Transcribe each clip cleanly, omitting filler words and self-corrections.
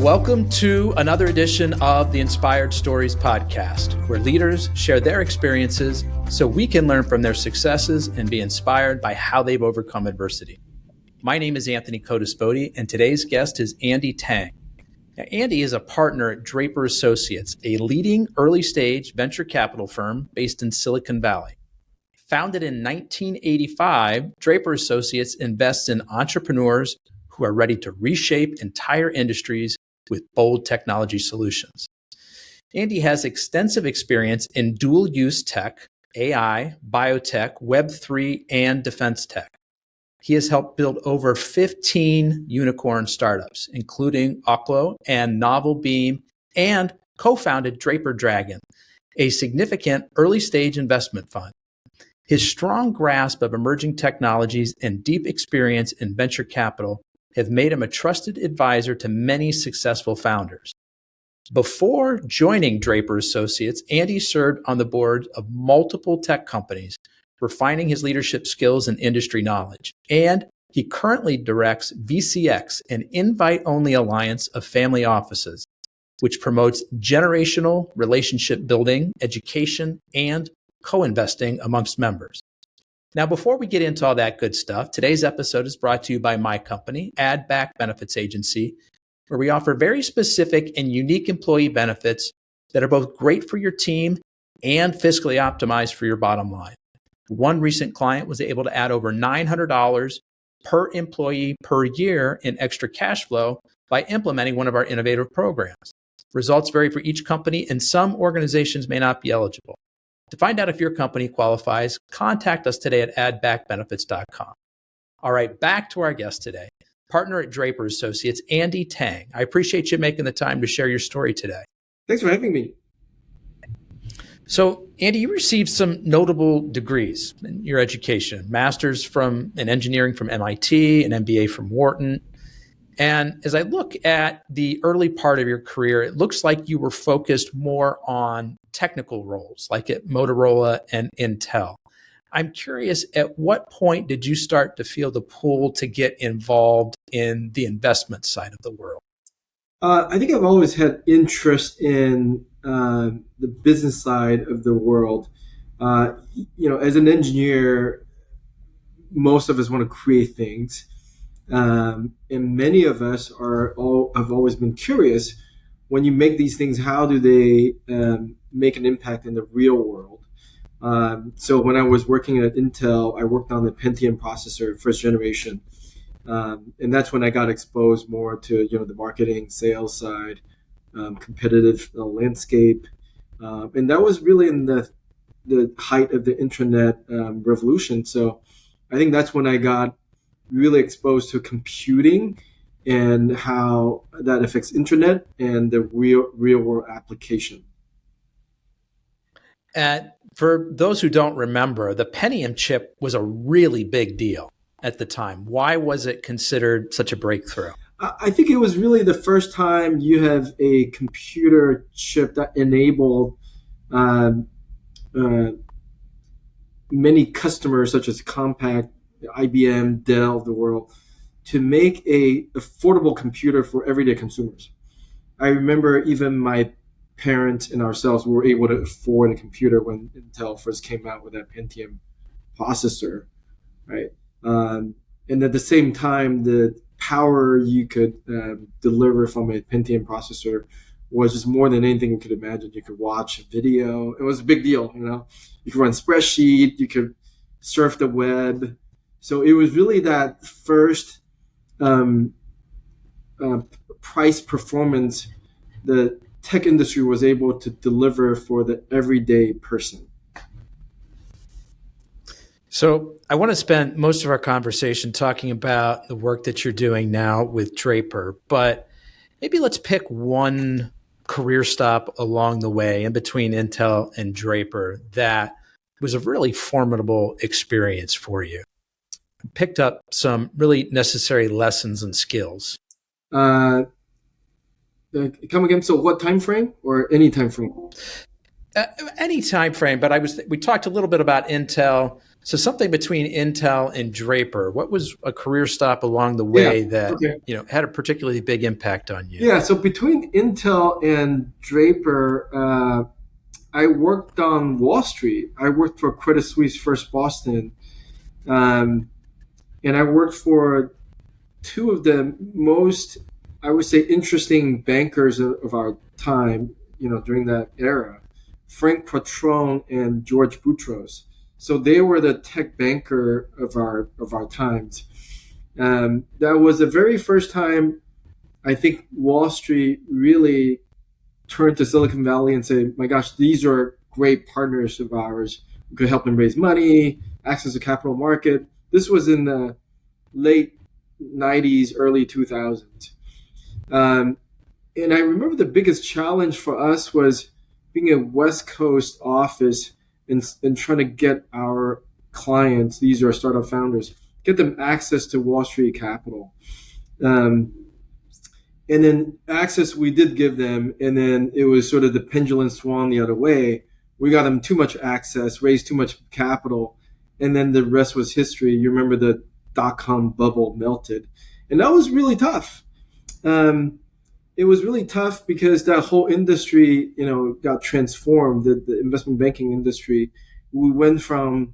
Welcome to another edition of the Inspired Stories podcast, where leaders share their experiences so we can learn from their successes and be inspired by how they've overcome adversity. My name is Anthony Codispoti, and today's guest is Andy Tang. Now, Andy is a partner at Draper Associates, a leading early-stage venture capital firm based in Silicon Valley. Founded in 1985, Draper Associates invests in entrepreneurs who are ready to reshape entire industries with bold technology solutions. Andy has extensive experience in dual-use tech, AI, biotech, Web3, and defense tech. He has helped build over 15 unicorn startups, including Oklo and Novel Beam, and co-founded Draper Dragon, a significant early-stage investment fund. His strong grasp of emerging technologies and deep experience in venture capital have made him a trusted advisor to many successful founders. Before joining Draper Associates, Andy served on the board of multiple tech companies, refining his leadership skills and industry knowledge. And he currently directs VCX, an invite-only alliance of family offices, which promotes generational relationship building, education, and co-investing amongst members. Now, before we get into all that good stuff, today's episode is brought to you by my company, Add Back Benefits Agency, where we offer very specific and unique employee benefits that are both great for your team and fiscally optimized for your bottom line. One recent client was able to add over $900 per employee per year in extra cash flow by implementing one of our innovative programs. Results vary for each company, and some organizations may not be eligible. To find out if your company qualifies, contact us today at addbackbenefits.com. All right, back to our guest today, partner at Draper Associates, Andy Tang. I appreciate you making the time to share your story today. Thanks for having me. So, Andy, you received some notable degrees in your education, master's in engineering from MIT, an MBA from Wharton. And as I look at the early part of your career, it looks like you were focused more on technical roles, like at Motorola and Intel. I'm curious, at what point did you start to feel the pull to get involved in the investment side of the world? I think I've always had interest in the business side of the world. As an engineer, most of us want to create things. And many of us have always been curious, when you make these things, how do they make an impact in the real world? So when I was working at Intel, I worked on the Pentium processor, first generation. And that's when I got exposed more to, the marketing, sales side, competitive landscape. And that was really in the height of the internet revolution. So I think that's when I got really exposed to computing and how that affects internet and the real world application. And for those who don't remember, the Pentium chip was a really big deal at the time. Why was it considered such a breakthrough? I think it was really the first time you have a computer chip that enabled many customers, such as Compaq, IBM, Dell of the world, to make a affordable computer for everyday consumers. I remember even my parents and ourselves were able to afford a computer when Intel first came out with that Pentium processor, right? And at the same time, the power you could deliver from a Pentium processor was just more than anything you could imagine. You could watch a video. It was a big deal, You could run spreadsheet. You could surf the web. So it was really that first price performance the tech industry was able to deliver for the everyday person. So I want to spend most of our conversation talking about the work that you're doing now with Draper, but maybe let's pick one career stop along the way in between Intel and Draper that was a really formidable experience for you. Picked up some really necessary lessons and skills. Come again? So what time frame or any time frame? Any time frame, but we talked a little bit about Intel. So something between Intel and Draper. What was a career stop along the way that had a particularly big impact on you? Yeah, so between Intel and Draper, I worked on Wall Street. I worked for Credit Suisse First Boston, and I worked for two of the most, I would say, interesting bankers of our time, during that era, Frank Quattrone and George Boutros. So they were the tech banker of our times. That was the very first time I think Wall Street really turned to Silicon Valley and say, "My gosh, these are great partners of ours. We could help them raise money, access the capital market." This was in the late '90s, early 2000s. And I remember the biggest challenge for us was being a West Coast office and trying to get our clients, these are startup founders, get them access to Wall Street capital. And then access we did give them, and then it was sort of the pendulum swung the other way. We got them too much access, raised too much capital, and then the rest was history. You remember the dot-com bubble melted. And that was really tough. It was really tough because that whole industry, got transformed, the investment banking industry. We went from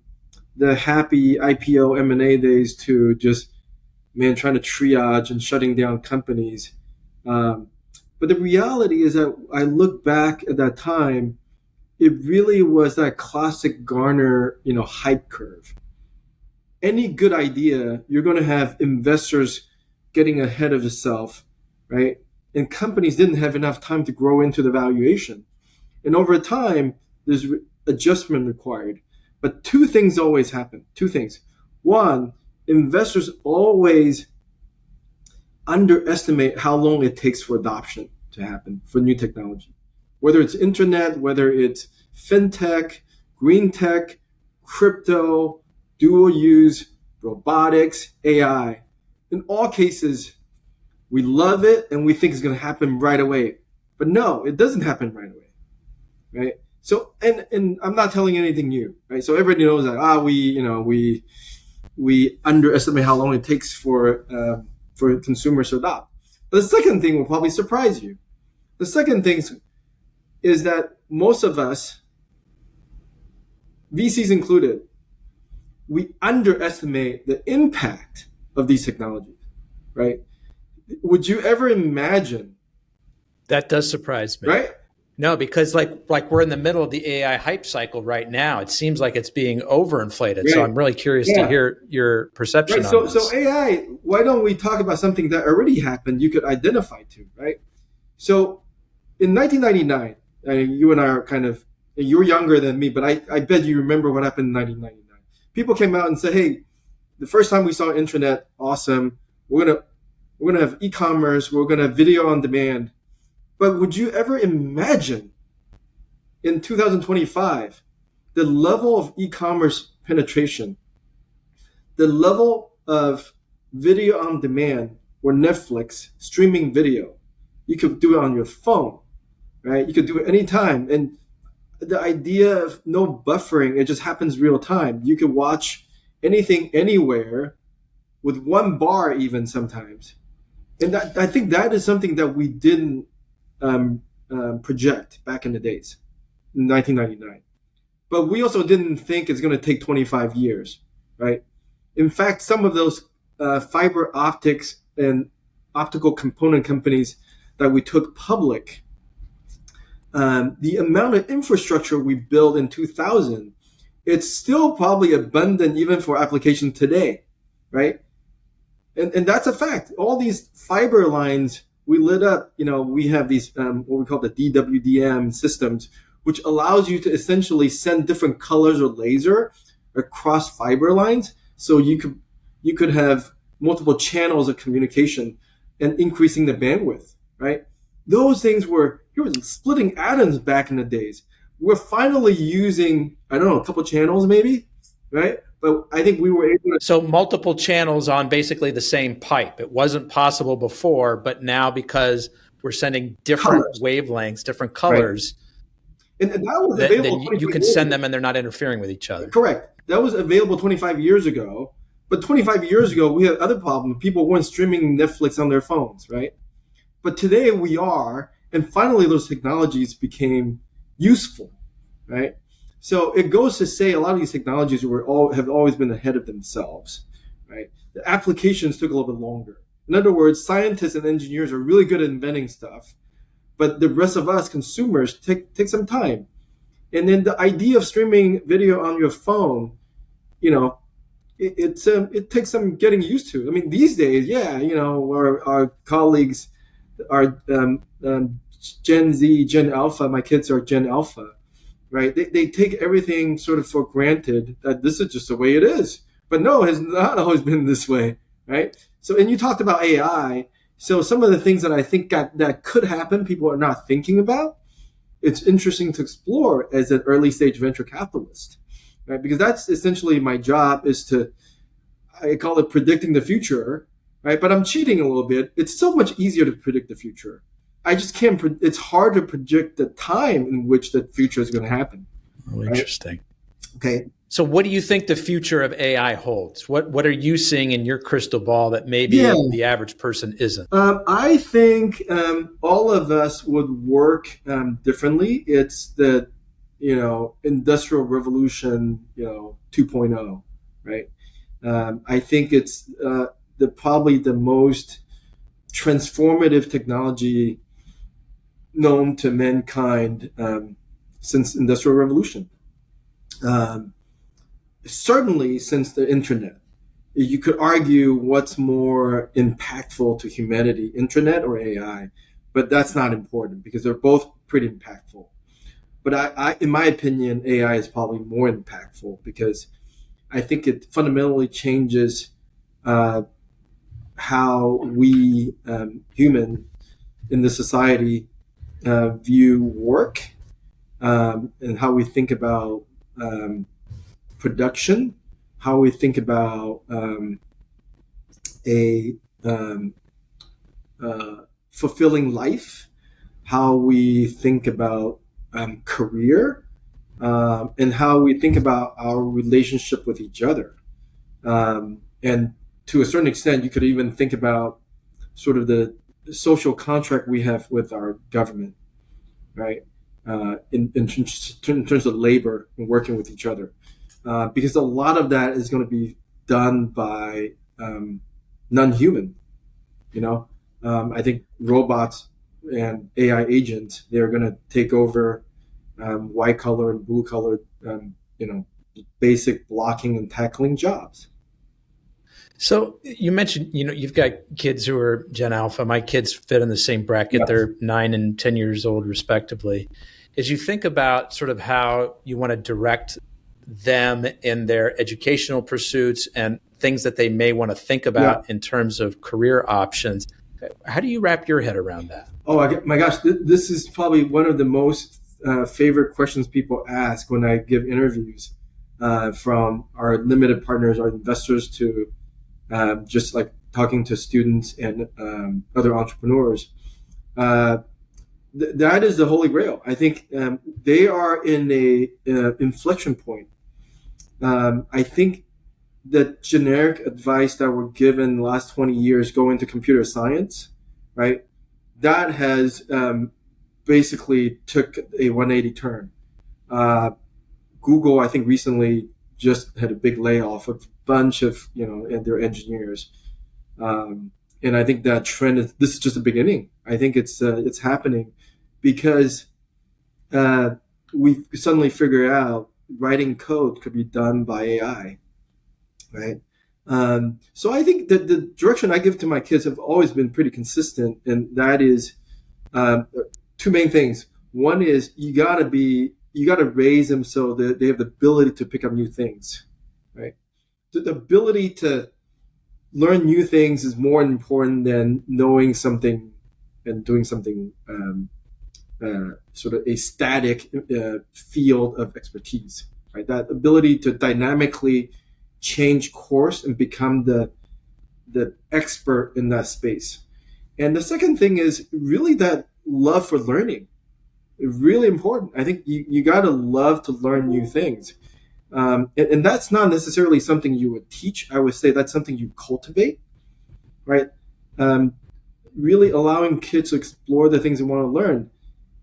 the happy IPO M&A days to just, trying to triage and shutting down companies. But the reality is that I look back at that time, it really was that classic Gartner, hype curve. Any good idea, you're going to have investors getting ahead of itself, right? And companies didn't have enough time to grow into the valuation. And over time, there's adjustment required. But two things always happen. Two things. One, investors always underestimate how long it takes for adoption to happen for new technology. Whether it's internet, whether it's fintech, green tech, crypto, dual use, robotics, AI. In all cases, we love it and we think it's going to happen right away. But no, it doesn't happen right away, right? So, and I'm not telling anything new, right? So everybody knows that we underestimate how long it takes for consumers to adopt. But the second thing will probably surprise you. The second thing is that most of us, VCs included, we underestimate the impact of these technologies, right? Would you ever imagine? That does surprise me. Right? No, because like we're in the middle of the AI hype cycle right now. It seems like it's being overinflated. Right. So I'm really curious to hear your perception on this. So AI, why don't we talk about something that already happened you could identify to, right? So in 1999, you and I are you're younger than me, but I bet you remember what happened in 1999. People came out and said, hey, the first time we saw internet, awesome. We're gonna have e-commerce. We're gonna have video on demand. But would you ever imagine in 2025 the level of e-commerce penetration, the level of video on demand or Netflix streaming video? You could do it on your phone, right? You could do it anytime. And the idea of no buffering, it just happens real time. You could watch anything anywhere with one bar even sometimes. And I think that is something that we didn't project back in the days, in 1999. But we also didn't think it's going to take 25 years, right? In fact, some of those fiber optics and optical component companies that we took public, the amount of infrastructure we built in 2000, it's still probably abundant even for application today, right? And that's a fact. All these fiber lines we lit up, we have these what we call the DWDM systems, which allows you to essentially send different colors or laser across fiber lines. So you could have multiple channels of communication and increasing the bandwidth, right? Those things were splitting atoms back in the days. We're finally using, a couple channels maybe, right? But I think we were able to... So multiple channels on basically the same pipe. It wasn't possible before, but now because we're sending different wavelengths, different colors, right. And that was available then you can send them and they're not interfering with each other. Correct. that was available 25 years ago. But 25 years ago, we had other problems. People weren't streaming Netflix on their phones, right? But today we are, and finally those technologies became useful, right? So it goes to say a lot of these technologies have always been ahead of themselves, right? The applications took a little bit longer. In other words, scientists and engineers are really good at inventing stuff, but the rest of us consumers take some time. And then the idea of streaming video on your phone, you know, it takes some getting used to. I mean, these days, yeah, our colleagues are Gen Z, Gen Alpha. My kids are Gen Alpha, right? They take everything sort of for granted that this is just the way it is. But no, it has not always been this way, right? So, and you talked about AI. So some of the things that I think that could happen, people are not thinking about. It's interesting to explore as an early stage venture capitalist, right? Because that's essentially my job I call it predicting the future, right? But I'm cheating a little bit. It's so much easier to predict the future. I just can't, it's hard to predict the time in which the future is going to happen. Oh, interesting. Right? Okay. So what do you think the future of AI holds? What are you seeing in your crystal ball that maybe the average person isn't? I think all of us would work differently. It's the, industrial revolution, 2.0, right? I think it's probably the most transformative technology known to mankind since Industrial Revolution. Certainly since the internet. You could argue what's more impactful to humanity, internet or AI, but that's not important because they're both pretty impactful. But I in my opinion, AI is probably more impactful because I think it fundamentally changes how we human in the society view work and how we think about production, how we think about a fulfilling life, how we think about career, and how we think about our relationship with each other. And to a certain extent, you could even think about sort of the social contract we have with our government, right? In terms of labor and working with each other. Because a lot of that is going to be done by non-human. I think robots and AI agents, they're going to take over white collar and blue collar, basic blocking and tackling jobs. So you mentioned, you've got kids who are Gen Alpha. My kids fit in the same bracket. Yes. They're 9 and 10 years old, respectively. As you think about sort of how you want to direct them in their educational pursuits and things that they may want to think about in terms of career options, how do you wrap your head around that? Oh my gosh, this is probably one of the most favorite questions people ask when I give interviews from our limited partners, our investors, to just like talking to students and other entrepreneurs. That is the holy grail. I think they are in a inflection point. I think the generic advice that we're given the last 20 years go into computer science, right? That has basically took a 180 turn. Google, I think, recently just had a big layoff of a bunch of, their engineers. And I think that trend this is just the beginning. I think it's happening because we suddenly figure out writing code could be done by AI, right? So I think that the direction I give to my kids have always been pretty consistent, and that is two main things. One is you got to raise them so that they have the ability to pick up new things, right? The ability to learn new things is more important than knowing something and doing something sort of a static field of expertise, right? That ability to dynamically change course and become the expert in that space. And the second thing is really that love for learning. Really important. I think you got to love to learn new things. And that's not necessarily something you would teach. I would say that's something you cultivate, right? Um, really allowing kids to explore the things they want to learn.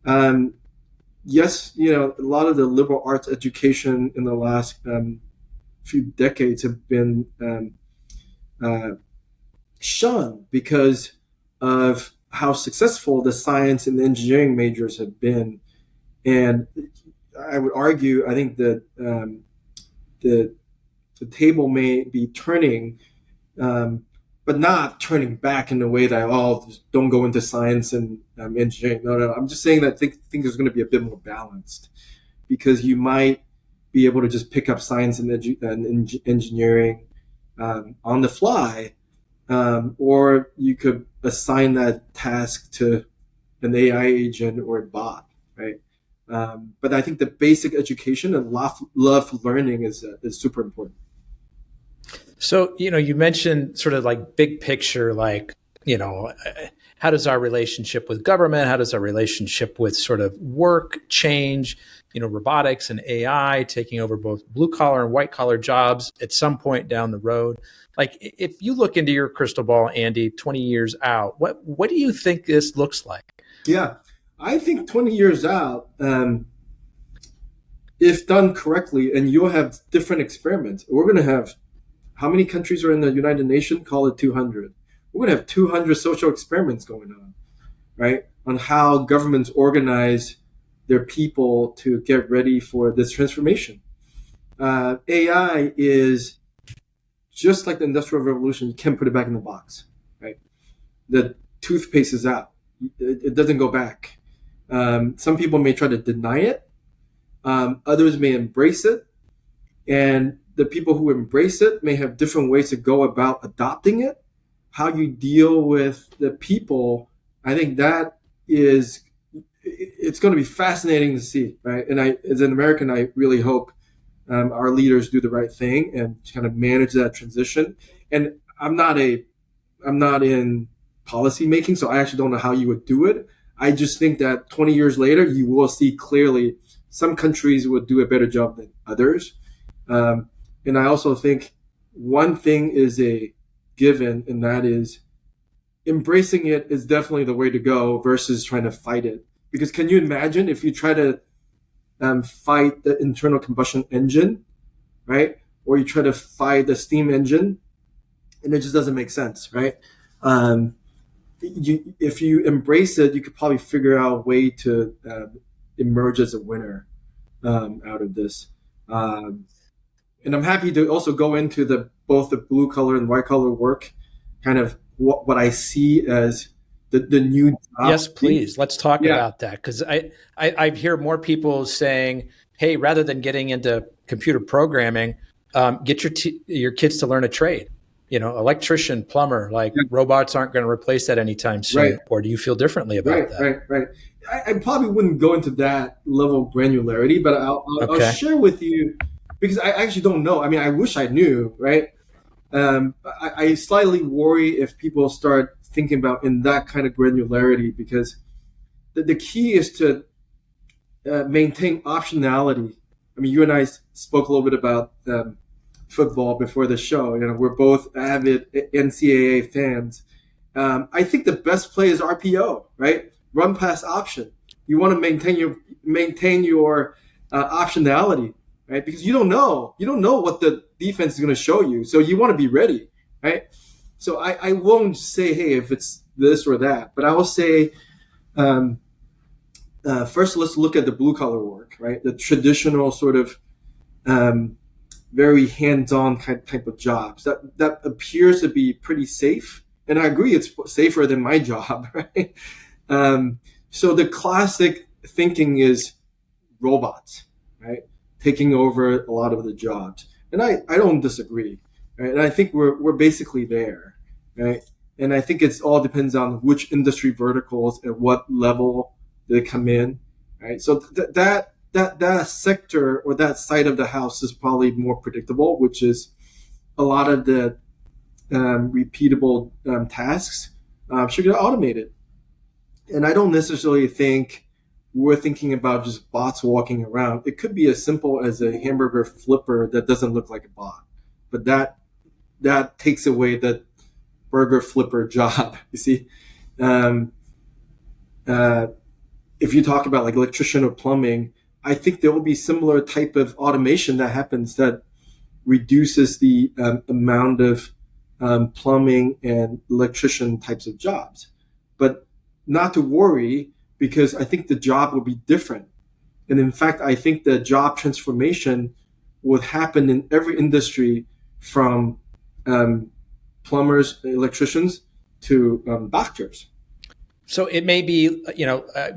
Um, yes, a lot of the liberal arts education in the last few decades have been uh, shunned because of how successful the science and engineering majors have been. And I would argue, I think that the table may be turning, but not turning back in a way that don't go into science and engineering. No. I'm just saying that I think there's going to be a bit more balanced because you might be able to just pick up science and engineering on the fly, or you could assign that task to an AI agent or a bot, right? But I think the basic education and love learning is super important. So, you mentioned sort of like big picture, like, how does our relationship with government, how does our relationship with sort of work change, robotics and AI taking over both blue collar and white collar jobs at some point down the road? Like, if you look into your crystal ball, Andy, 20 years out, what do you think this looks like? Yeah, I think 20 years out, if done correctly, and you'll have different experiments, we're going to have how many countries are in the United Nations? Call it 200. We're going to have 200 social experiments going on, right? On how governments organize their people to get ready for this transformation. AI is just like the Industrial Revolution. You can't put it back in the box, right? The toothpaste is out. It doesn't go back. Some people may try to deny it. Others may embrace it. And the people who embrace it may have different ways to go about adopting it. How you deal with the people, I think it's going to be fascinating to see, right? And as an American, I really hope our leaders do the right thing and kind of manage that transition. And I'm not in policy making, so I actually don't know how you would do it. I just think that 20 years later, you will see clearly some countries will do a better job than others. And I also think one thing is a given, and that is embracing it is definitely the way to go versus trying to fight it. Because can you imagine if you try to fight the internal combustion engine, right? Or you try to fight the steam engine, and it just doesn't make sense, right? If you embrace it, you could probably figure out a way to emerge as a winner out of this. And I'm happy to also go into both the blue collar and white collar work, kind of what I see as the new job. Yes, please. Let's talk about that, because I hear more people saying, "Hey, rather than getting into computer programming, get your kids to learn a trade. Electrician, plumber. Robots aren't going to replace that anytime soon." Right. Or do you feel differently about that? Right. I probably wouldn't go into that level of granularity, but I'll share with you, because I actually don't know. I mean, I wish I knew, right? I slightly worry if people start thinking about in that kind of granularity, because the key is to maintain optionality. I mean, you and I spoke a little bit about football before the show. We're both avid NCAA fans. I think the best play is RPO, right? Run pass option. You want to maintain your optionality, right? Because you don't know what the defense is going to show you, so you want to be ready, right? So I won't say, hey, if it's this or that, but I will say, first let's look at the blue collar work, right? The traditional sort of very hands-on type of jobs that appears to be pretty safe, and I agree it's safer than my job, right? So the classic thinking is robots, right, taking over a lot of the jobs, and I don't disagree, right? And I think we're basically there, right? And I think it all depends on which industry verticals and what level they come in, right? So that sector or that side of the house is probably more predictable, which is a lot of the repeatable tasks should get automated. And I don't necessarily think we're thinking about just bots walking around. It could be as simple as a hamburger flipper that doesn't look like a bot, but that takes away the burger flipper job. You see, um, uh, if you talk about like electrician or plumbing, I think there will be similar type of automation that happens that reduces the amount of plumbing and electrician types of jobs. But not to worry, because I think the job will be different. And in fact, I think the job transformation would happen in every industry, from plumbers, electricians, to doctors. So it may be,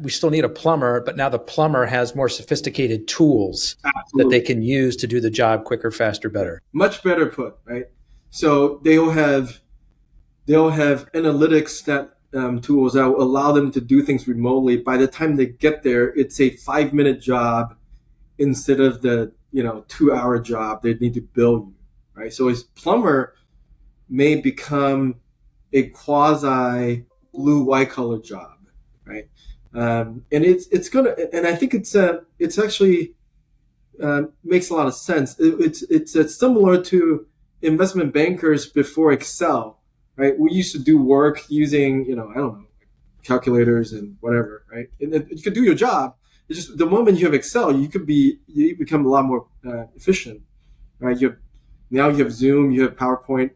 we still need a plumber, but now the plumber has more sophisticated tools that they can use to do the job quicker, faster, better. Much better put, right? So they'll have analytics that tools that will allow them to do things remotely. By the time they get there, it's a 5-minute job instead of the 2-hour job they need to bill you, right? So a plumber may become a quasi blue white collar job, right? And it's gonna, and I think it's actually makes a lot of sense. It's similar to investment bankers before Excel, right? We used to do work using I don't know, calculators and whatever, right? And you could do your job. It's just the moment you have Excel, you become a lot more efficient, right? Now you have Zoom, you have PowerPoint.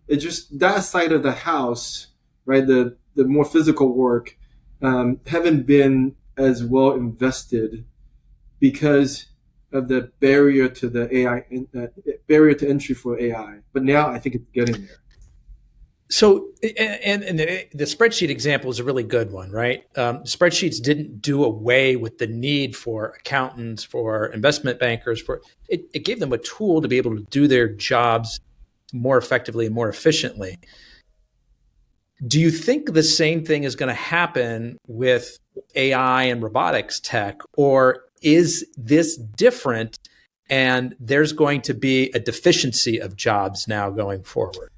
It's just that side of the house, right? The more physical work haven't been as well invested because of the barrier to the AI, barrier to entry for AI. But now I think it's getting there. So, and the spreadsheet example is a really good one, right? Spreadsheets didn't do away with the need for accountants, for investment bankers. It gave them a tool to be able to do their jobs more effectively and more efficiently. Do you think the same thing is going to happen with AI and robotics tech, or is this different and there's going to be a deficiency of jobs now going forward?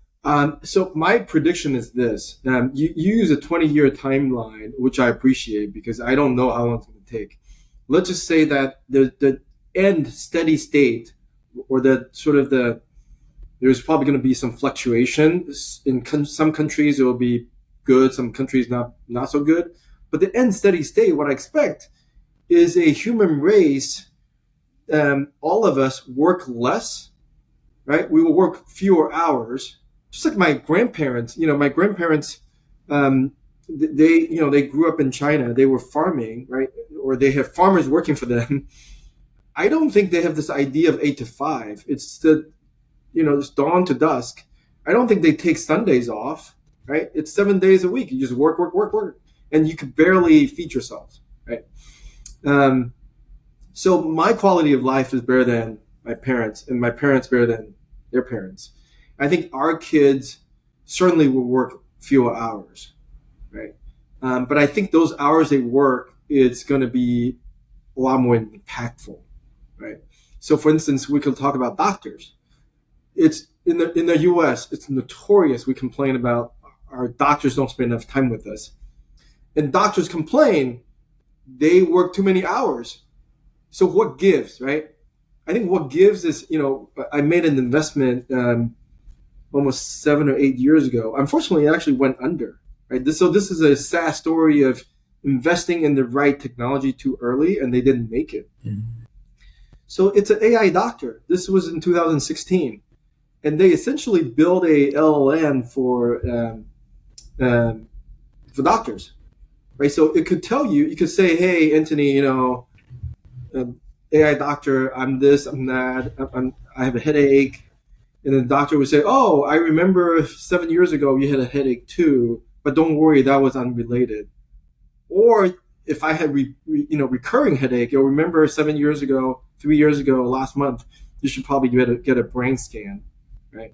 So my prediction is this. You use a 20-year timeline, which I appreciate because I don't know how long it's going to take. Let's just say that the end steady state, or there's probably going to be some fluctuation. In some countries, it will be good. Some countries, not so good. But the end steady state, what I expect is a human race, all of us work less, right? We will work fewer hours. Just like my grandparents, they grew up in China. They were farming, right? Or they have farmers working for them. I don't think they have this idea of 8 to 5. It's it's dawn to dusk. I don't think they take Sundays off, right? It's 7 days a week. You just work, and you could barely feed yourself, right? So my quality of life is better than my parents, and my parents better than their parents. I think our kids certainly will work fewer hours, right? But I think those hours they work, it's going to be a lot more impactful, right? So, for instance, we could talk about doctors. It's in the U.S. It's notorious. We complain about our doctors don't spend enough time with us, and doctors complain they work too many hours. So what gives, right? I think what gives is I made an investment almost 7 or 8 years ago. Unfortunately, it actually went under, right? This is a sad story of investing in the right technology too early, and they didn't make it. Mm-hmm. So it's an AI doctor. This was in 2016. And they essentially built a LLM for doctors, right? So it could tell you could say, hey, Anthony, AI doctor, I'm this, I'm that, I have a headache. And the doctor would say, oh, I remember 7 years ago you had a headache too, but don't worry, that was unrelated. Or if I had recurring headache, you'll remember 7 years ago, 3 years ago, last month, you should probably get a brain scan, right?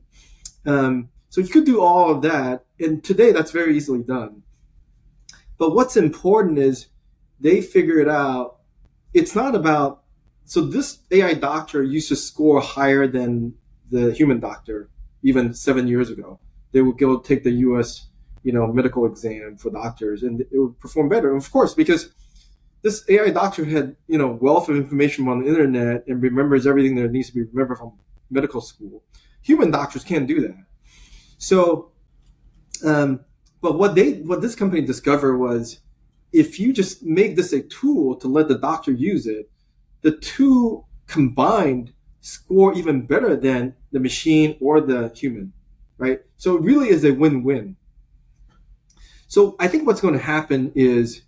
So you could do all of that, and today that's very easily done. But what's important is they figure it out. It's not about, so this AI doctor used to score higher than the human doctor even 7 years ago. They would go take the U.S. medical exam for doctors, and it would perform better. And of course, because this AI doctor had, wealth of information on the internet and remembers everything that needs to be remembered from medical school. Human doctors can't do that. So, but what this company discovered was, if you just make this a tool to let the doctor use it, the two combined score even better than the machine or the human, right? So it really is a win-win. So I think what's going to happen is,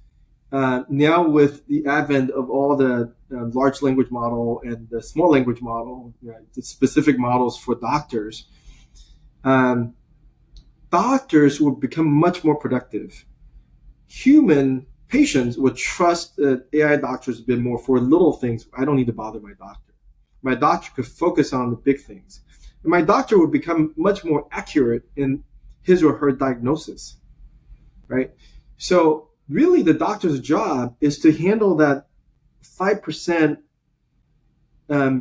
now with the advent of all the large language model and the small language model, right, the specific models for doctors, doctors will become much more productive. Human patients would trust that AI doctors a bit more for little things. I don't need to bother my doctor. My doctor could focus on the big things. And my doctor would become much more accurate in his or her diagnosis, right? So really the doctor's job is to handle that 5%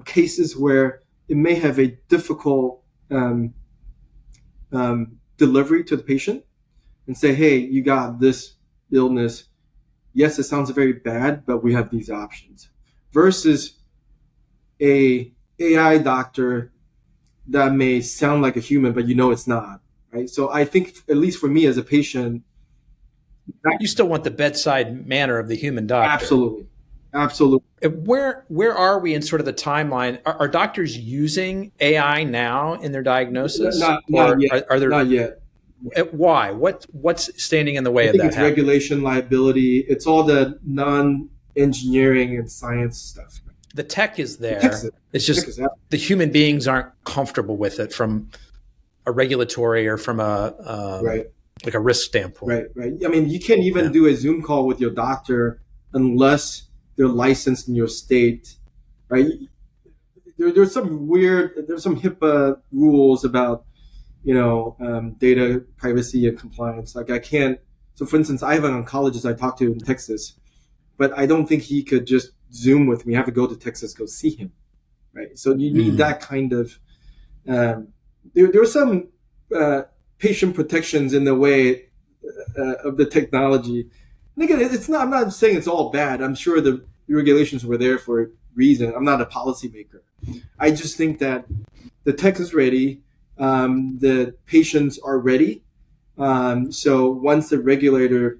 cases where it may have a difficult delivery to the patient, and say, hey, you got this illness. Yes, it sounds very bad, but we have these options. Versus a AI doctor that may sound like a human, but it's not, right? So I think, at least for me as a patient, you still want the bedside manner of the human doctor. Absolutely. Where are we in sort of the timeline? Are doctors using AI now in their diagnosis? Not yet. Are there, not yet. Why? What's standing in the way I of think that? It's regulation, liability. It's all the non-engineering and science stuff. The tech is there. It's just the human beings aren't comfortable with it from a regulatory or from a right. like a risk standpoint. Right. I mean, you can't even do a Zoom call with your doctor unless they're licensed in your state, right? There's some HIPAA rules about, data privacy and compliance. Like I can't. So, for instance, I have an oncologist I talked to in Texas, but I don't think he could just Zoom with me. I have to go to Texas, go see him, right? So you need that kind of. There are some patient protections in the way of the technology. And again, it's not. I'm not saying it's all bad. I'm sure the regulations were there for a reason. I'm not a policymaker. I just think that the tech is ready. The patients are ready. So once the regulator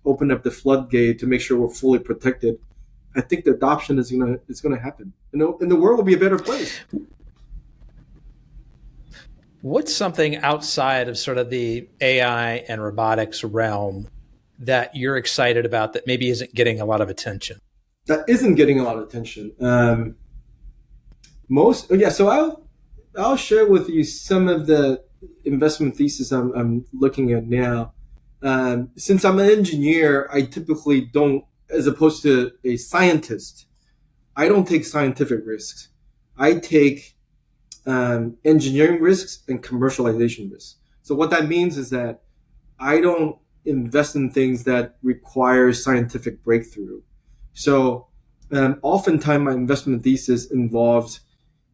opened up the floodgate to make sure we're fully protected, I think the adoption is gonna happen. And the world will be a better place. What's something outside of sort of the AI and robotics realm that you're excited about that maybe isn't getting a lot of attention? That isn't getting a lot of attention. So I'll share with you some of the investment thesis I'm looking at now. Since I'm an engineer, I typically don't, as opposed to a scientist, I don't take scientific risks. I take engineering risks and commercialization risks. So what that means is that I don't invest in things that require scientific breakthrough. So oftentimes my investment thesis involves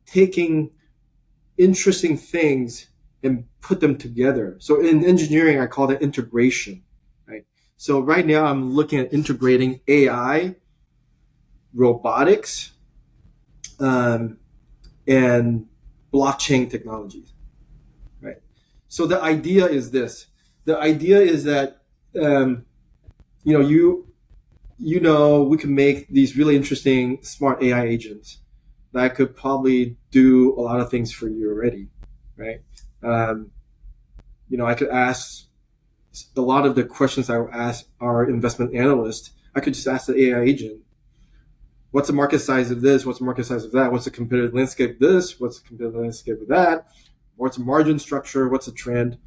taking interesting things and put them together. So in engineering, I call that integration, right? So right now I'm looking at integrating AI, robotics, and blockchain technologies, right? So the idea is this. The idea is that, we can make these really interesting smart AI agents that could probably do a lot of things for you already, right? I could ask a lot of the questions I would ask our investment analyst. I could just ask the AI agent, what's the market size of this? What's the market size of that? What's the competitive landscape of this? What's the competitive landscape of that? What's the margin structure? What's the trend?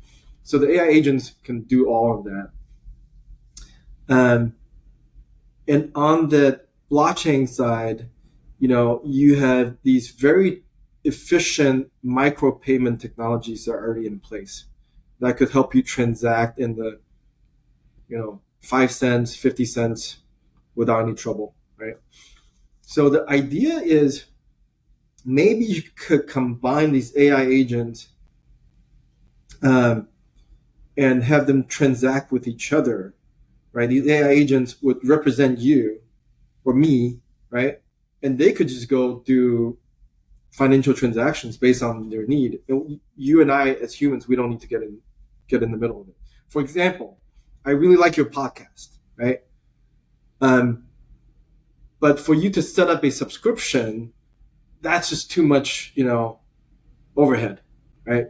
So the AI agents can do all of that. And on the blockchain side, you have these very efficient micropayment technologies that are already in place that could help you transact in the, 5 cents, 50 cents without any trouble, right? So the idea is maybe you could combine these AI agents and have them transact with each other, right? These AI agents would represent you, or me, right? And they could just go do financial transactions based on their need. And you and I, as humans, we don't need to get in the middle of it. For example, I really like your podcast, right? But for you to set up a subscription, that's just too much, overhead, right?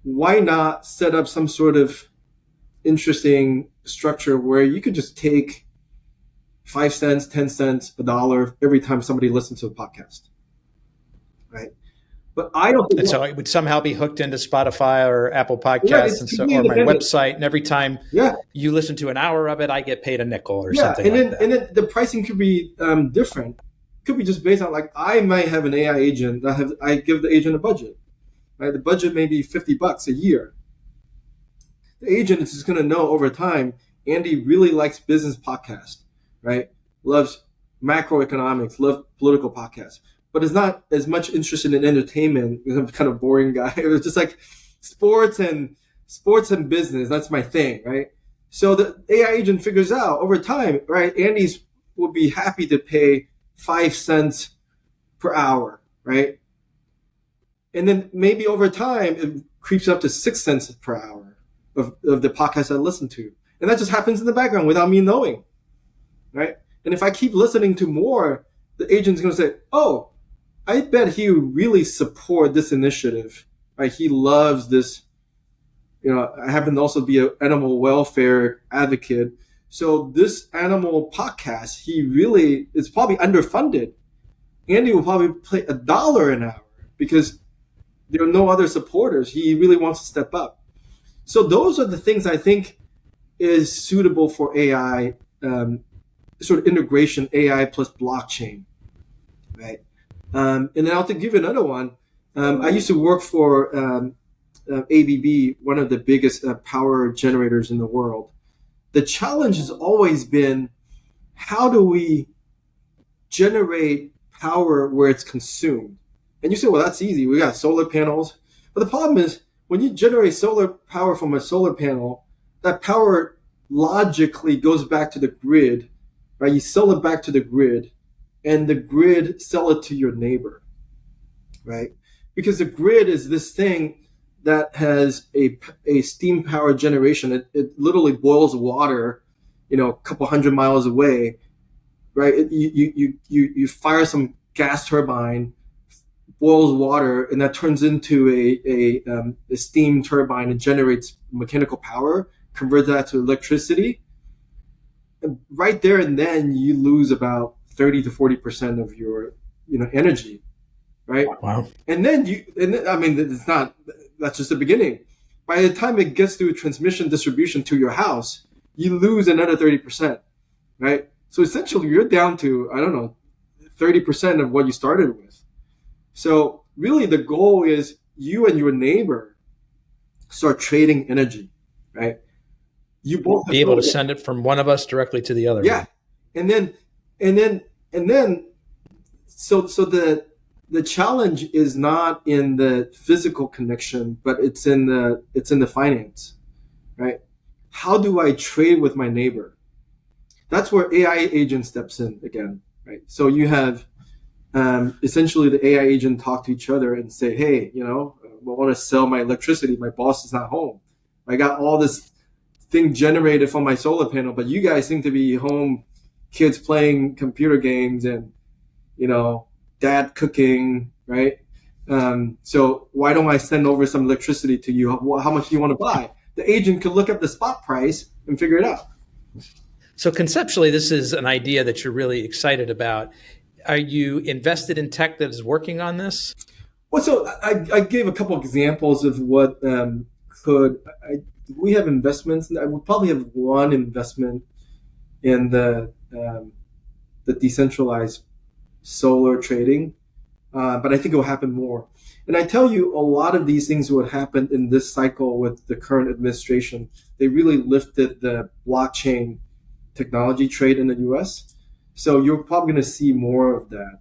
Why not set up some sort of interesting structure where you could just take 5 cents, 10 cents, $1 every time somebody listens to a podcast, right? But I don't think and so it would somehow be hooked into Spotify or Apple Podcasts or my website. And every time you listen to an hour of it, I get paid a nickel or something like that. And then the pricing could be different. Could be just based on, like, I might have an AI agent that I give the agent a budget, right? The budget may be $50 a year. The agent is just going to know over time, Andy really likes business podcasts, right? Loves macroeconomics, loves political podcasts, but is not as much interested in entertainment because I'm kind of boring guy. It was just like sports and business. That's my thing, right? So the AI agent figures out over time, right? Andy's would be happy to pay 5 cents per hour, right? And then maybe over time it creeps up to 6 cents per hour of the podcast I listen to. And that just happens in the background without me knowing, right? And if I keep listening to more, the agent's going to say, oh, I bet he really support this initiative, right? He loves this. I happen to also be an animal welfare advocate. So this animal podcast, he really is probably underfunded. Andy will probably pay $1 an hour because there are no other supporters. He really wants to step up. So those are the things I think is suitable for AI, sort of integration, AI plus blockchain, right? And then I'll give you another one. I used to work for ABB, one of the biggest power generators in the world. The challenge has always been, how do we generate power where it's consumed? And you say, well, that's easy. We got solar panels. But the problem is, when you generate solar power from a solar panel, that power logically goes back to the grid, right? You sell it back to the grid, and the grid sell it to your neighbor, right? Because the grid is this thing that has a steam power generation. It literally boils water, a couple 100 miles away, right? You fire some gas turbine, boils water, and that turns into a steam turbine and generates mechanical power, converts that to electricity. And right there and then you lose about 30 to 40% of your energy, right? Wow. And then that's just the beginning. By the time it gets through transmission distribution to your house, you lose another 30%, right? So essentially you're down to, 30% of what you started with. So really the goal is you and your neighbor start trading energy, right? You both be able to send it from one of us directly to the other. Yeah. And then so the challenge is not in the physical connection, but it's in the finance, right? How do I trade with my neighbor? That's where AI agent steps in again, right? So you have essentially the AI agent talk to each other and say, hey, I want to sell my electricity. My boss is not home. I got all this thing generated from my solar panel, but you guys seem to be home, kids playing computer games and, dad cooking, right? So why don't I send over some electricity to you? How much do you want to buy? The agent could look up the spot price and figure it out. So conceptually, this is an idea that you're really excited about. Are you invested in tech that is working on this? Well, so I gave a couple of examples of what we have investments. I would probably have one investment in the decentralized solar trading, but I think it will happen more. And I tell you, a lot of these things would happen in this cycle with the current administration. They really lifted the blockchain technology trade in the U.S. So you're probably going to see more of that.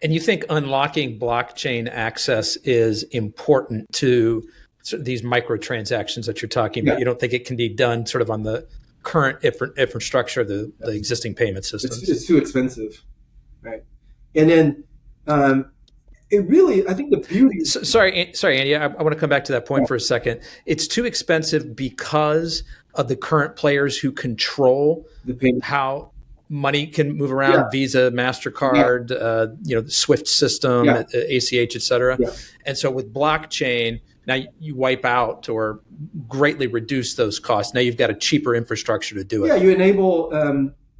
And you think unlocking blockchain access is important to these microtransactions that you're talking about? You don't think it can be done sort of on the current infrastructure, the existing payment systems. It's too expensive, right? And then it really, I think the beauty. Sorry, Andy. I want to come back to that point for a second. It's too expensive because of the current players who control how money can move around, Visa, MasterCard, the SWIFT system, ACH, et cetera. Yeah. And so with blockchain, now you wipe out or greatly reduce those costs. Now you've got a cheaper infrastructure to do it. Yeah, you enable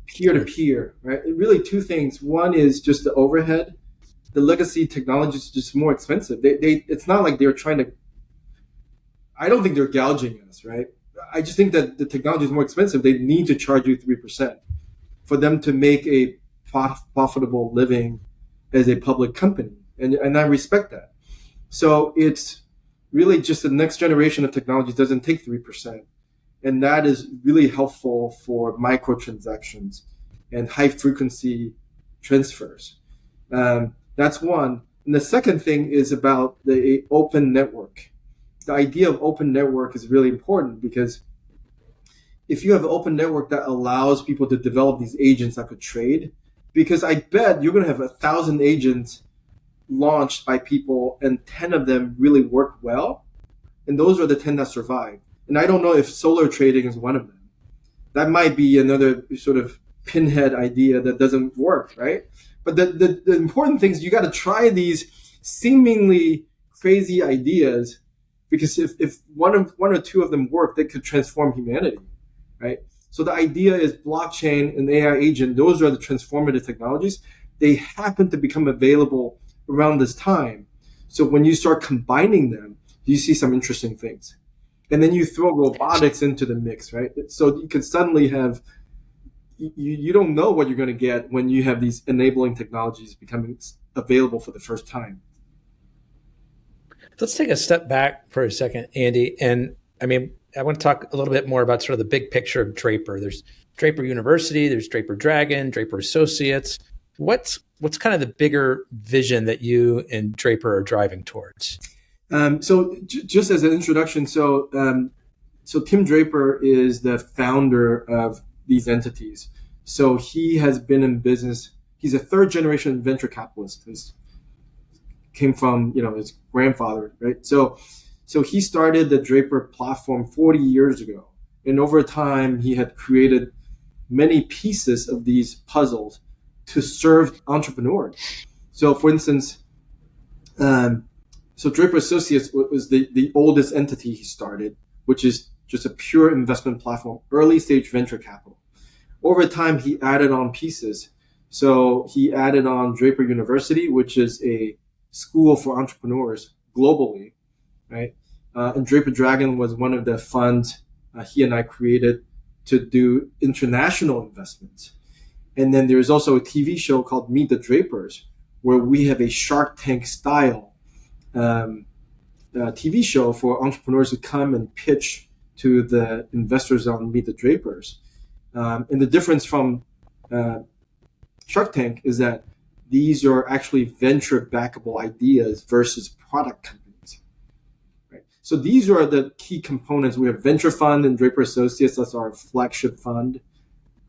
peer-to-peer, right? Really two things. One is just the overhead. The legacy technology is just more expensive. It's not like they're trying to, I don't think they're gouging us, right? I just think that the technology is more expensive. They need to charge you 3% for them to make a profitable living as a public company. And I respect that. So it's really just the next generation of technology doesn't take 3%. And that is really helpful for microtransactions and high frequency transfers. That's one. And the second thing is about the open network. The idea of open network is really important because if you have an open network that allows people to develop these agents that could trade, because I bet you're going to have 1,000 agents launched by people and 10 of them really work well. And those are the 10 that survive. And I don't know if solar trading is one of them. That might be another sort of pinhead idea that doesn't work, right? But the important thing is you got to try these seemingly crazy ideas, because if one or two of them work, they could transform humanity, right? So the idea is blockchain and AI agent, those are the transformative technologies. They happen to become available around this time. So when you start combining them, you see some interesting things. And then you throw robotics into the mix, right? So you could suddenly have, you don't know what you're going to get when you have these enabling technologies becoming available for the first time. Let's take a step back for a second, Andy. And I want to talk a little bit more about sort of the big picture of Draper. There's Draper University, there's Draper Dragon, Draper Associates. What's kind of the bigger vision that you and Draper are driving towards? So just as an introduction, so Tim Draper is the founder of these entities. So he has been in business. He's a third generation venture capitalist. He came from, his grandfather, right? So he started the Draper platform 40 years ago. And over time, he had created many pieces of these puzzles to serve entrepreneurs. So for instance, so Draper Associates was the oldest entity he started, which is just a pure investment platform, early stage venture capital. Over time, he added on pieces. So he added on Draper University, which is a school for entrepreneurs globally, right? And Draper Dragon was one of the funds he and I created to do international investments. And then there's also a TV show called Meet the Drapers, where we have a Shark Tank style TV show for entrepreneurs to come and pitch to the investors on Meet the Drapers. And the difference from Shark Tank is that these are actually venture-backable ideas versus product companies. Right? So these are the key components. We have venture fund and Draper Associates. That's our flagship fund,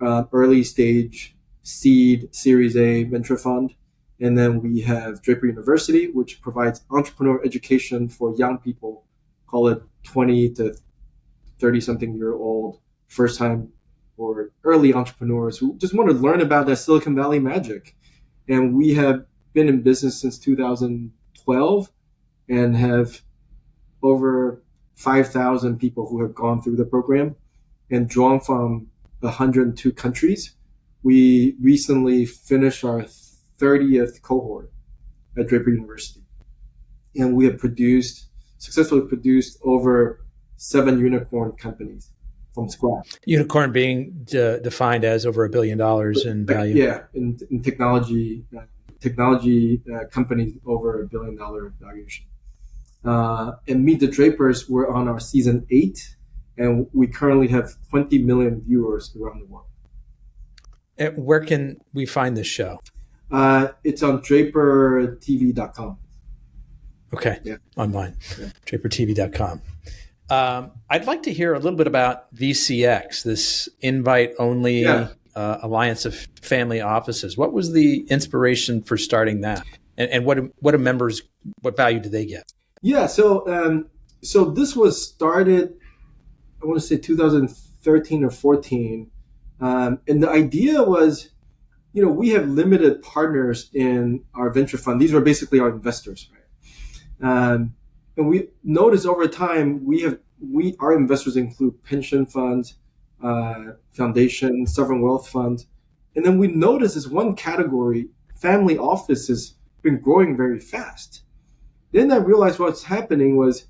early stage seed Series A venture fund. And then we have Draper University, which provides entrepreneur education for young people, call it 20 to 30-something-year-old, first-time or early entrepreneurs who just want to learn about that Silicon Valley magic. And we have been in business since 2012 and have over 5,000 people who have gone through the program and drawn from 102 countries. We recently finished our 30th cohort at Draper University. And we have successfully produced over 7 unicorn companies from scratch. Unicorn being defined as over $1 billion in value. Yeah, in technology companies over $1 billion valuation. And Meet the Drapers, we're on our season 8, and we currently have 20 million viewers around the world. And where can we find this show? It's on drapertv.com. Okay, yeah. Online, yeah. drapertv.com. I'd like to hear a little bit about VCX, this invite-only Yeah. alliance of family offices. What was the inspiration for starting that, and what do members, what value do they get? Yeah. So this was started, I want to say 2013 or 14. And the idea was, we have limited partners in our venture fund. These were basically our investors, right? And we noticed over time our investors include pension funds, foundations, sovereign wealth funds, and then we noticed this one category, family offices, been growing very fast. Then I realized what's happening was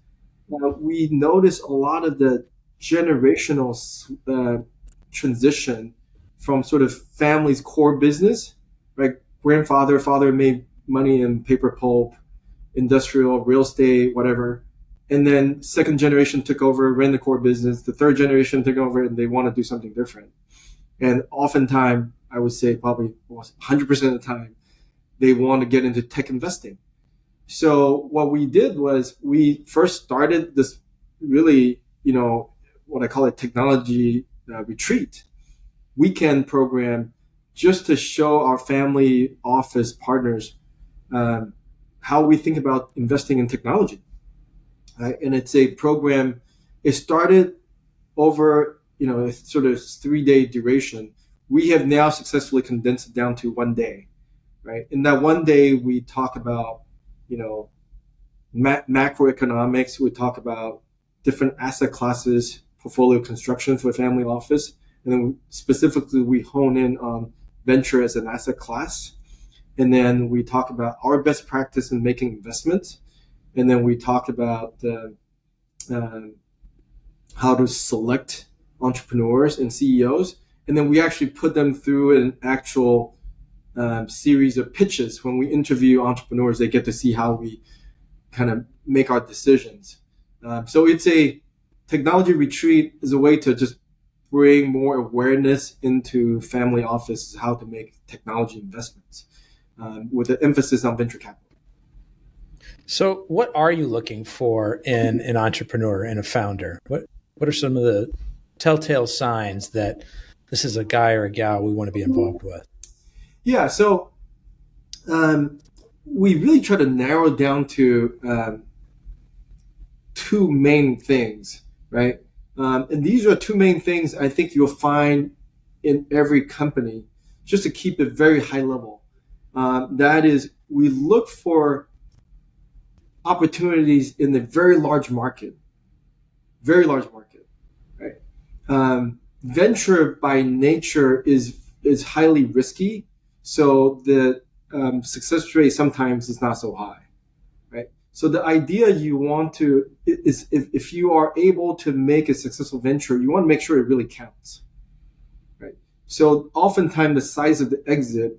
we noticed a lot of the generational transition from sort of family's core business, right? Father made money in paper pulp, industrial, real estate, whatever. And then second generation took over, ran the core business. The third generation took over and they want to do something different. And oftentimes, I would say probably 100% of the time, they want to get into tech investing. So what we did was we first started this really, what I call a technology retreat weekend program just to show our family office partners how we think about investing in technology. Right? And it's a program, it started over, a sort of 3-day duration. We have now successfully condensed it down to 1 day, right? In that 1 day, we talk about, macroeconomics. We talk about different asset classes, portfolio construction for a family office. And then specifically, we hone in on venture as an asset class. And then we talk about our best practice in making investments. And then we talk about how to select entrepreneurs and CEOs. And then we actually put them through an actual series of pitches. When we interview entrepreneurs, they get to see how we kind of make our decisions. So it's a technology retreat is a way to just bring more awareness into family offices, how to make technology investments with an emphasis on venture capital. So what are you looking for in an entrepreneur and a founder? What are some of the telltale signs that this is a guy or a gal we want to be involved with? Yeah, so we really try to narrow down to two main things, right? And these are two main things I think you'll find in every company, just to keep it very high level. That is, we look for opportunities in the very large market, right? Venture by nature is highly risky, so the success rate sometimes is not so high, right? So the idea you want to is if you are able to make a successful venture, you want to make sure it really counts, right? So oftentimes the size of the exit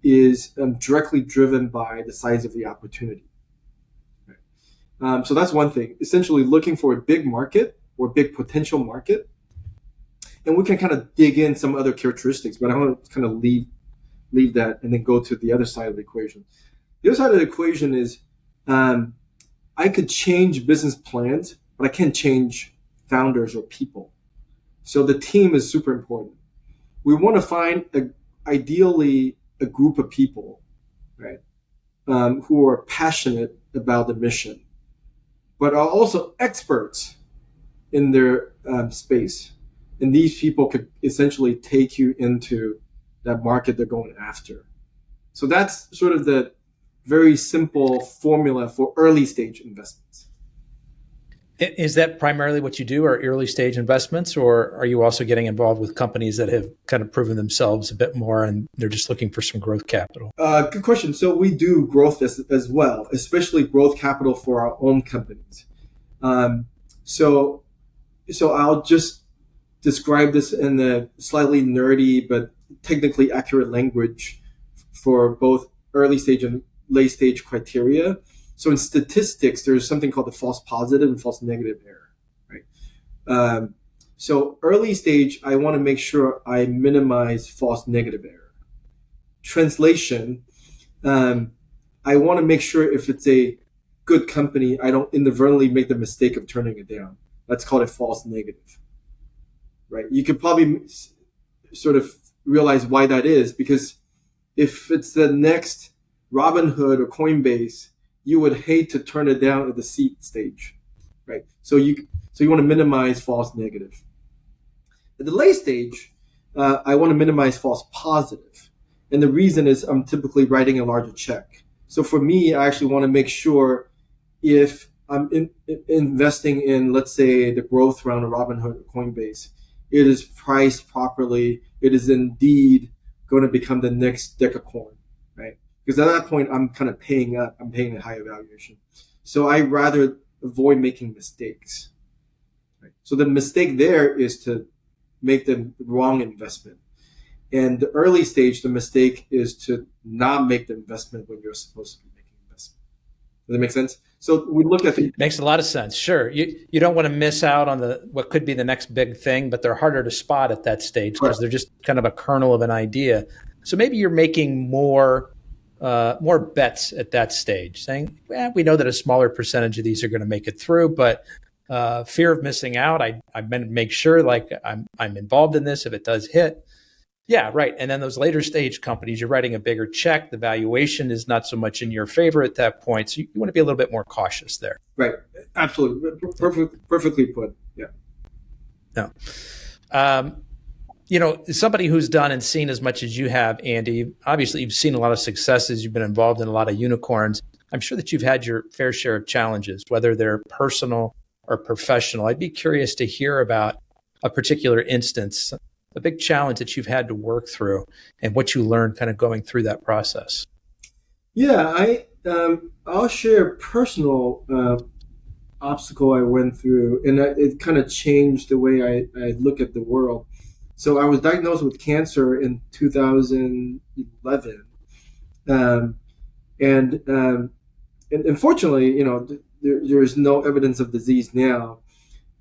is directly driven by the size of the opportunity. So that's one thing, essentially looking for a big market or big potential market. And we can kind of dig in some other characteristics, but I want to kind of leave that and then go to the other side of the equation. The other side of the equation is I could change business plans, but I can't change founders or people. So the team is super important. We want to find ideally a group of people, right, who are passionate about the mission, but are also experts in their space. And these people could essentially take you into that market they're going after. So that's sort of the very simple formula for early stage investments. Is that primarily what you do, are early stage investments, or are you also getting involved with companies that have kind of proven themselves a bit more and they're just looking for some growth capital? Good question. So we do growth as well, especially growth capital for our own companies. So I'll just describe this in the slightly nerdy but technically accurate language for both early stage and late stage criteria. So in statistics, there's something called the false positive and false negative error, right? So early stage, I want to make sure I minimize false negative error. Translation, I want to make sure if it's a good company, I don't inadvertently make the mistake of turning it down. let's call it false negative, right? You could probably sort of realize why that is, because if it's the next Robinhood or Coinbase, you would hate to turn it down at the seed stage, right? So you want to minimize false negative. At the late stage, I want to minimize false positive. And the reason is I'm typically writing a larger check. So for me, I actually want to make sure if I'm investing in, let's say, the growth round of Robinhood or Coinbase, it is priced properly. It is indeed going to become the next decacorn, right? Because at that point, I'm kind of paying up. I'm paying a higher valuation. So I rather avoid making mistakes. Right? So the mistake there is to make the wrong investment. And the early stage, the mistake is to not make the investment when you're supposed to be making investment. Does that make sense? So we look at Makes a lot of sense. Sure. You don't want to miss out on what could be the next big thing, but they're harder to spot at that stage because they're just kind of a kernel of an idea. So maybe you're making more bets at that stage, saying, well, we know that a smaller percentage of these are going to make it through, but fear of missing out, I make sure like I'm involved in this if it does hit. Yeah, right. And then those later stage companies, you're writing a bigger check. The valuation is not so much in your favor at that point. So you want to be a little bit more cautious there. Right. Absolutely. Perfectly put. Yeah. No. Somebody who's done and seen as much as you have, Andy, obviously you've seen a lot of successes. You've been involved in a lot of unicorns. I'm sure that you've had your fair share of challenges, whether they're personal or professional. I'd be curious to hear about a particular instance, a big challenge that you've had to work through and what you learned kind of going through that process. Yeah, I'll share a personal obstacle I went through, and it kind of changed the way I look at the world. So I was diagnosed with cancer in 2011. And unfortunately, there is no evidence of disease now.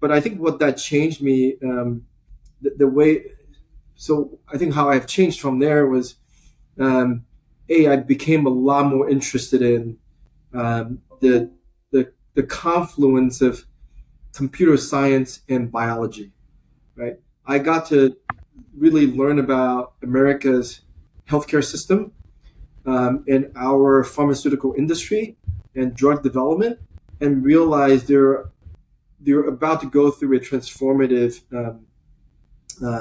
But I think what that changed me, the way, so I think how I've changed from there was, I became a lot more interested in the confluence of computer science and biology, right? I got to really learn about America's healthcare system and our pharmaceutical industry and drug development, and realize they're about to go through a transformative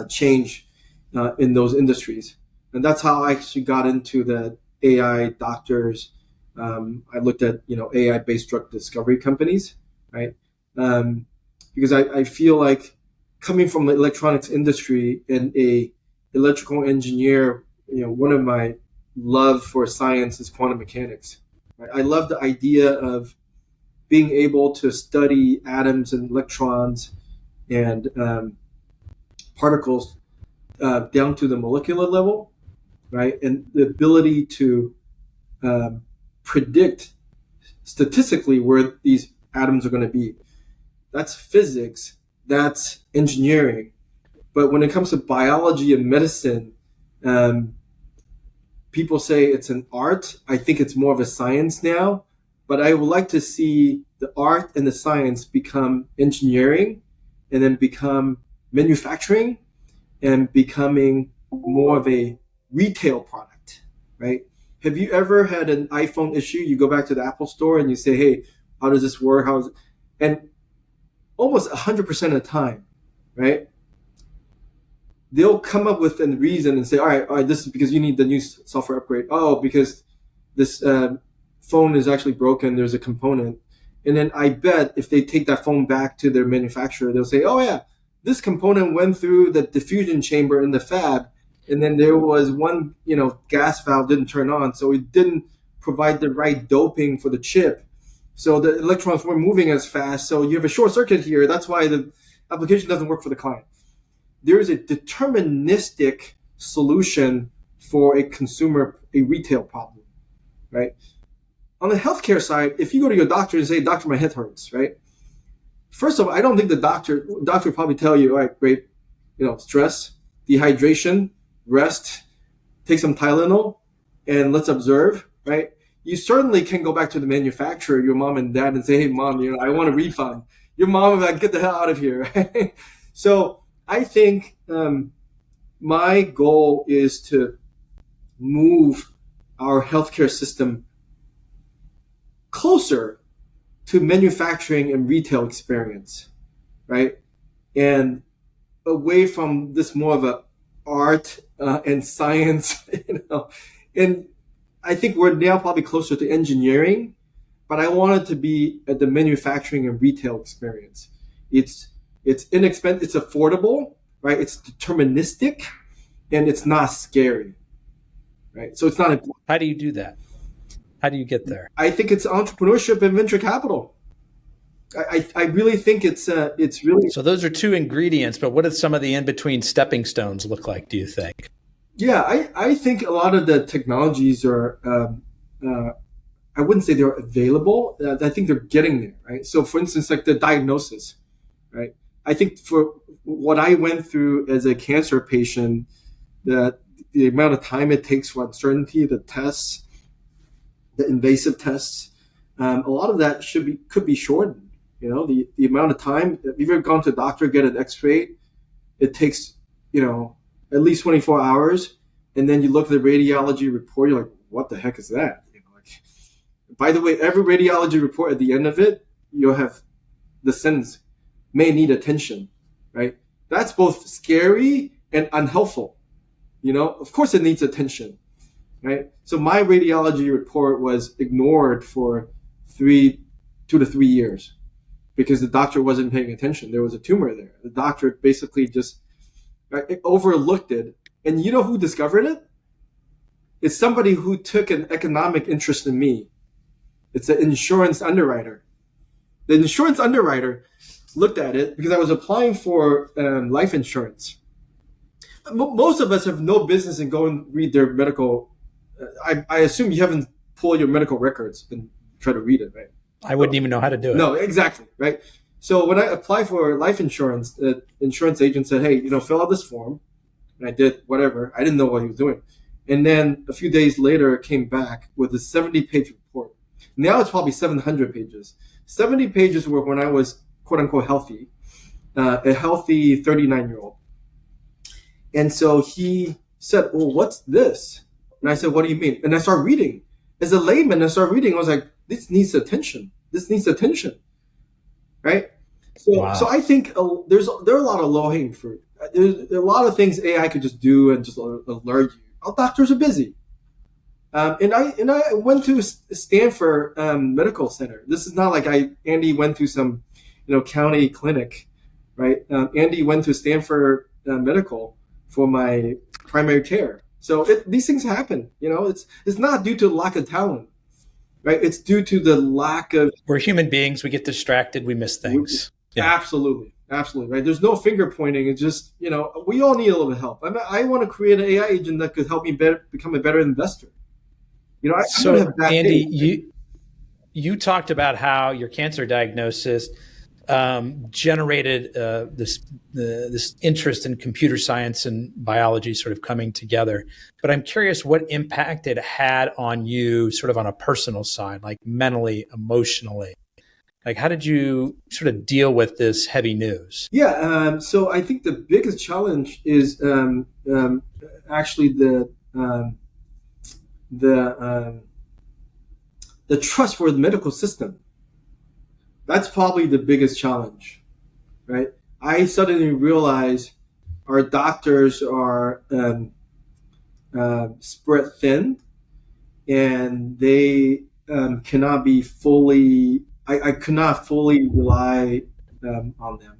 change in those industries. And that's how I actually got into the AI doctors. I looked at AI-based drug discovery companies, right? Because I feel like coming from the electronics industry and a electrical engineer, one of my love for science is quantum mechanics. Right? I love the idea of being able to study atoms and electrons and particles down to the molecular level, right? And the ability to predict statistically where these atoms are going to be. That's physics, that's engineering. But when it comes to biology and medicine, people say it's an art. I think it's more of a science now. But I would like to see the art and the science become engineering and then become manufacturing and becoming more of a retail product, right? Have you ever had an iPhone issue? You go back to the Apple store and you say, hey, how does this work? And almost 100% of the time, right? They'll come up with a reason and say, all right, this is because you need the new software upgrade. Oh, because this phone is actually broken. There's a component. And then I bet if they take that phone back to their manufacturer, they'll say, oh yeah, this component went through the diffusion chamber in the fab. And then there was one, gas valve didn't turn on. So it didn't provide the right doping for the chip. So the electrons weren't moving as fast. So you have a short circuit here. That's why the application doesn't work for the client. There is a deterministic solution for a retail problem, right? On the healthcare side, if you go to your doctor and say, doctor, my head hurts, right? First of all, I don't think the doctor will probably tell you, all right, great, stress, dehydration, rest, take some Tylenol, and let's observe, right? You certainly can go back to the manufacturer, your mom and dad, and say, hey, mom, I want a refund. your mom would be like, get the hell out of here. Right? So I think my goal is to move our healthcare system closer to manufacturing and retail experience, right? And away from this more of a art and science, And I think we're now probably closer to engineering, but I want it to be at the manufacturing and retail experience. It's inexpensive, it's affordable, right? It's deterministic, and it's not scary, right? So it's not. How do you do that? How do you get there? I think it's entrepreneurship and venture capital. I really think it's really. So those are two ingredients, but what do some of the in-between stepping stones look like, do you think? Yeah, I think a lot of the technologies are, I wouldn't say they're available. I think they're getting there, right? So for instance, like the diagnosis, right? I think for what I went through as a cancer patient, that the amount of time it takes for uncertainty, the tests, the invasive tests, a lot of that could be shortened. The amount of time. If you've ever gone to a doctor, get an X-ray, it takes, at least 24 hours. And then you look at the radiology report, you're like, what the heck is that? By the way, every radiology report at the end of it, you'll have the sentence, may need attention, right? That's both scary and unhelpful. Of course it needs attention, right? So my radiology report was ignored for 2 to 3 years because the doctor wasn't paying attention. There was a tumor there. The doctor basically just overlooked it. And you know who discovered it? It's somebody who took an economic interest in me. It's an insurance underwriter. The insurance underwriter looked at it because I was applying for life insurance. Most of us have no business in going read their medical. I assume you haven't pulled your medical records and try to read it, right? I wouldn't even know how to do it. No, exactly, right? So when I applied for life insurance, the insurance agent said, hey, fill out this form. And I did whatever. I didn't know what he was doing. And then a few days later, it ccame back with a 70-page report. Now it's probably 700 pages. 70 pages were when I was, quote unquote, healthy, a healthy 39-year-old. And so he said, well, what's this? And I said, what do you mean? And I started reading. As a layman, I started reading. I was like, this needs attention. This needs attention. Right? So, wow. So I think there are a lot of low-hanging fruit. There's a lot of things AI could just do and just alert you. Our doctors are busy. And I went to Stanford Medical Center. This is not like Andy went to some, county clinic, right? Andy went to Stanford Medical for my primary care. So these things happen. It's not due to lack of talent, right? It's due to the lack of. We're human beings. We get distracted. We miss things. Absolutely, right. There's no finger pointing. It's just we all need a little bit of help. I want to create an AI agent that could help me become a better investor. So Andy, you talked about how your cancer diagnosis generated this interest in computer science and biology sort of coming together. But I'm curious what impact it had on you sort of on a personal side, like mentally, emotionally. Like, how did you sort of deal with this heavy news? Yeah, so I think the biggest challenge is actually the trust for the medical system. That's probably the biggest challenge, right? I suddenly realized our doctors are spread thin, and they cannot be fully. I could not fully rely on them,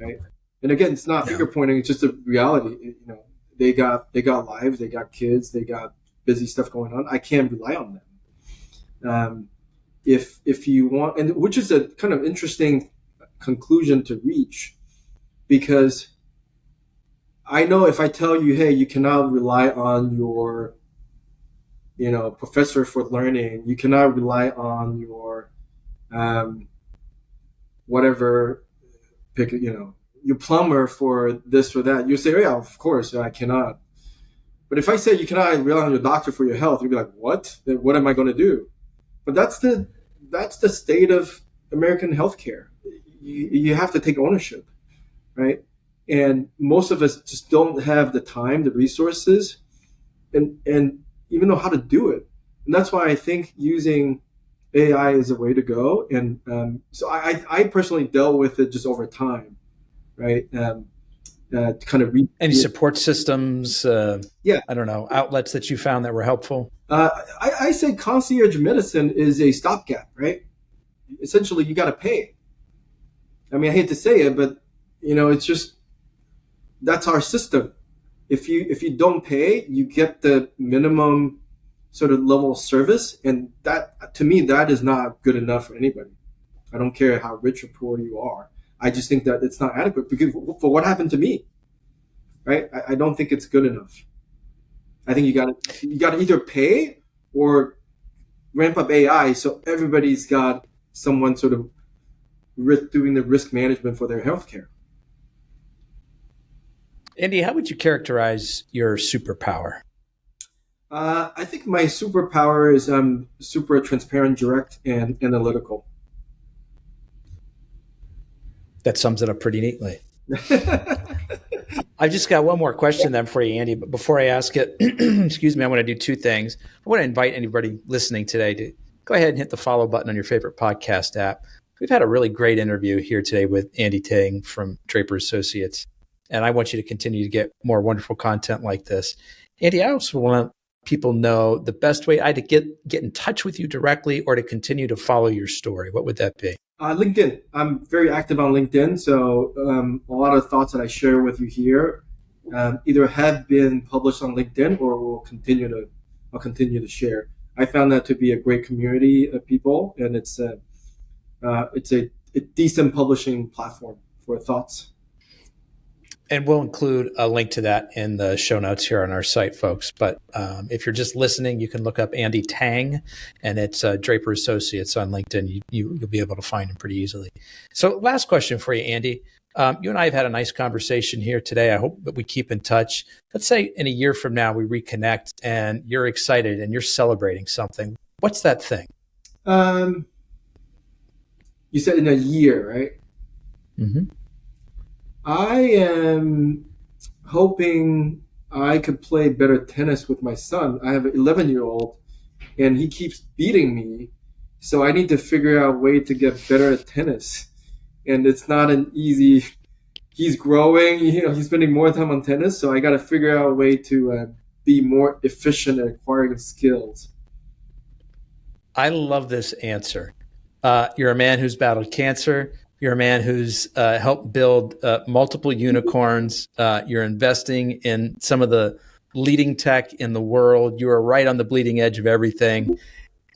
right? And again, it's not finger pointing; it's just a reality. They got lives, they got kids, they got busy stuff going on. I can't rely on them. If you want, and which is a kind of interesting conclusion to reach, because I know if I tell you, hey, you cannot rely on your, professor for learning, you cannot rely on your, whatever, pick, your plumber for this or that, you say, oh, yeah, of course, I cannot. But if I say you cannot rely on your doctor for your health, you'd be like, what? Then what am I going to do? But that's the state of American healthcare. you have to take ownership, right? And most of us just don't have the time, the resources, and even know how to do it. And that's why I think using AI is a way to go. And so I personally dealt with it just over time, right? Kind of any support systems? Yeah, I don't know, outlets that you found that were helpful. I say concierge medicine is a stopgap, right? Essentially, you got to pay. I mean, I hate to say it, but it's just that's our system. If you don't pay, you get the minimum sort of level of service, and that to me that is not good enough for anybody. I don't care how rich or poor you are. I just think that it's not adequate because for what happened to me, right? I don't think it's good enough. I think you got to either pay or ramp up AI so everybody's got someone sort of doing the risk management for their healthcare. Andy, how would you characterize your superpower? I think my superpower is I'm super transparent, direct, and analytical. That sums it up pretty neatly. I've just got one more question then for you, Andy. But before I ask it, excuse me, I want to do two things. I want to invite anybody listening today to go ahead and hit the follow button on your favorite podcast app. We've had a really great interview here today with Andy Tang from Draper Associates. And I want you to continue to get more wonderful content like this. Andy, I also want people know the best way to get in touch with you directly or to continue to follow your story. What would that be? LinkedIn. I'm very active on LinkedIn, so a lot of thoughts that I share with you here either have been published on LinkedIn or I'll continue to share. I found that to be a great community of people, and it's a decent publishing platform for thoughts. And we'll include a link to that in the show notes here on our site, folks. But if you're just listening, you can look up Andy Tang, and it's Draper Associates on LinkedIn. You'll be able to find him pretty easily. So last question for you, Andy. You and I have had a nice conversation here today. I hope that we keep in touch. Let's say in a year from now, we reconnect and you're excited and you're celebrating something. What's that thing? You said in a year, right? Mm-hmm. I am hoping I could play better tennis with my son. I have an 11-year-old, and he keeps beating me. So I need to figure out a way to get better at tennis. And it's not an easy. He's growing. He's spending more time on tennis. So I got to figure out a way to be more efficient at acquiring skills. I love this answer. You're a man who's battled cancer. You're a man who's helped build multiple unicorns. You're investing in some of the leading tech in the world. You are right on the bleeding edge of everything.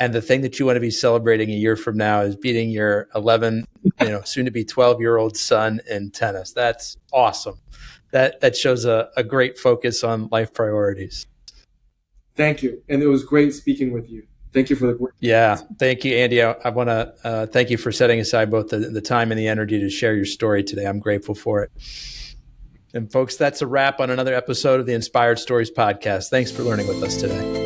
And the thing that you want to be celebrating a year from now is beating your 11, soon to be 12-year-old son in tennis. That's awesome. That shows a great focus on life priorities. Thank you. And it was great speaking with you. Thank you for the work. Yeah. Thank you, Andy. I want to thank you for setting aside both the time and the energy to share your story today. I'm grateful for it. And folks, that's a wrap on another episode of the Inspired Stories podcast. Thanks for learning with us today.